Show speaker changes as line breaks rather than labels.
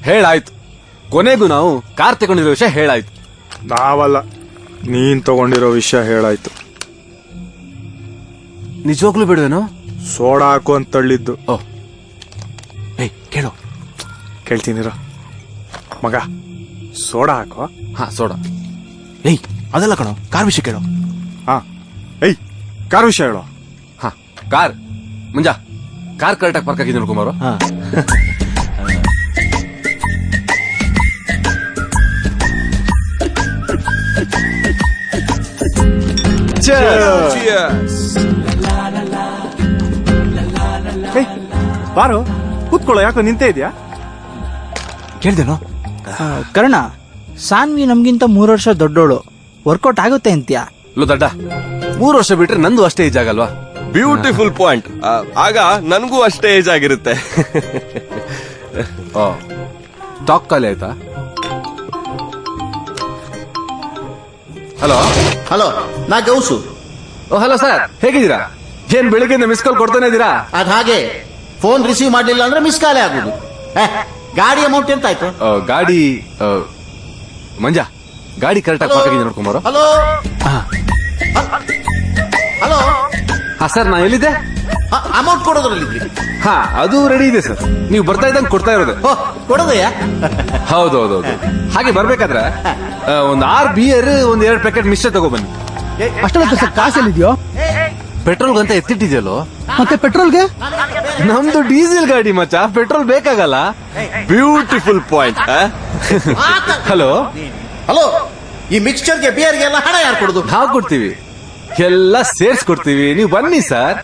ಹೇಳಾಯ್ತು. ಕೊನೆಗೂ ನಾವು ಕಾರ್ ತಗೊಂಡಿರೋ ವಿಷಯ ಹೇಳಾಯ್ತು.
ನಾವಲ್ಲ, ನೀನ್ ತಗೊಂಡಿರೋ ವಿಷಯ ಹೇಳಾಯ್ತು.
ನಿಜವಾಗ್ಲೂ ಬಿಡುವೇನೋ?
ಸೋಡಾ ಹಾಕು ಅಂತ ತಳ್ಳಿದ್ದು.
ಓಹ್, ಏಯ್ ಕೇಳು.
ಕೇಳ್ತೀನಿರ ಮಗ, ಸೋಡಾ ಹಾಕೋ.
ಹಾ, ಸೋಡಾ.
ಏಯ್ ಅದೆಲ್ಲ ಕಣೋ, ಕಾರ್ ವಿಷಯ ಕೇಳೋ.
ಹಾ, ಏಯ್ ಕಾರ್ ವಿಷಯ ಹೇಳೋ.
ಹಾ, ಕಾರ್ ಮುಂಜಾ ಕಾರ್ ಕರೆಕ್ಟಾಗಿ ಪಾರ್ಕ್ ಆಗಿದೆ ನೋಡ್ಕೊಂಬಾರೋ.
ಹಾ
ಬಾರೋ ಕೂತ್ಕೊಳ್ಳೋ, ಯಾಕೋ ನಿಂತೇ ಇದೆಯಾ?
ಕೇಳ್ದೇನೋ?
ಕರ್ಣ, ಸಾನ್ವಿ ನಮ್ಗಿಂತ 3 ವರ್ಷ ದೊಡ್ಡೋಳು, ವರ್ಕೌಟ್ ಆಗುತ್ತೆ ಅಂತ್ಯಾ?
ಲೋ ದಡ್ಡ, 3 ವರ್ಷ ಬಿಟ್ರೆ ನಂದು ಅಷ್ಟೇ ಏಜ್ ಆಗಲ್ವಾ?
Beautiful point. ಆಗ ನನಗೂ ಅಷ್ಟೇ ಏಜ್ ಆಗಿರುತ್ತೆ.
ಟಾಕ್ ಖಾಲಿ ಆಯ್ತಾ? ಹಲೋ
ಹಲೋ, ನಾ ಗೌಸು.
ಹಲೋ ಸರ್, ಹೇಗಿದ್ದೀರಾ? ಏನ್ ಬೆಳಿಗ್ಗೆ ಮಿಸ್ ಕಾಲ್ ಕೊಡ್ತಾನೆ ಇದ್ದೀರಾ?
ಅದ್ ಹಾಗೆ ಫೋನ್ ರಿಸೀವ್ ಮಾಡ್ಲಿಲ್ಲ ಅಂದ್ರೆ ಮಿಸ್ ಕಾಲೇ ಆಗುದು. ಗಾಡಿ ಅಮೌಂಟ್ ಎಂತ ಆಯ್ತು?
ಗಾಡಿ ಮಂಜಾ, ಗಾಡಿ ಕರೆಕ್ಟಾಗಿ ಪಾರ್ಕ್ ಆಗಿದೆ ನೋಡ್ಕೊಂಬಾರೋ.
Hello hello.
ಹಾ ಸರ್, ನಾ ಎಲ್ಲಿದ್ದೆ?
ಅಮೌಂಟ್ ಕೊಡೋದ್ರಲ್ಲಿದ್ರಿ?
ಹಾ, ಅದು ರೆಡಿ ಇದೆ ಸರ್. ನೀವು ಬರ್ತಾ ಇದ್ದಂಗೆ ಕೊಡ್ತಾ ಇರೋದು.
ಕೊಡೋದಯ್ಯ?
ಹೌದೌದು. ಹಾಗೆ ಬರ್ಬೇಕಾದ್ರೆ ಒಂದ್ 6 ಬಿಯರ್, 1-2 ಪ್ಯಾಕೆಟ್ ಮಿಶ್ರ ತಗೊಬನ್ನಿ.
ಅಷ್ಟೊಂದು ಸರ್ ಕಾಸಲ್ಲಿದ್ಯೋ?
ಪೆಟ್ರೋಲ್ಗಂತ ಎತ್ತಿಟ್ಟಿದ್ಯಲ್ಲೋ.
ಮತ್ತೆ ಪೆಟ್ರೋಲ್ಗೆ?
ನಮ್ದು ಡೀಸೆಲ್ ಗಾಡಿ ಮಚ್ಚ, ಪೆಟ್ರೋಲ್ ಬೇಕಾಗಲ್ಲ.
Beautiful point.
ಹಲೋ
ಹಲೋ, ಈ ಮಿಕ್ಸ್ಚರ್ಗೆ ಬಿಯರ್ಗೆ ಎಲ್ಲ ಹಣ ಯಾರು ಕೊಡುದು?
ನಾವು ಕೊಡ್ತೀವಿ, ಎಲ್ಲ ಸೇರ್ಸ್ ಕೊಡ್ತೀವಿ. ನೀವು ಬನ್ನಿ ಸರ್.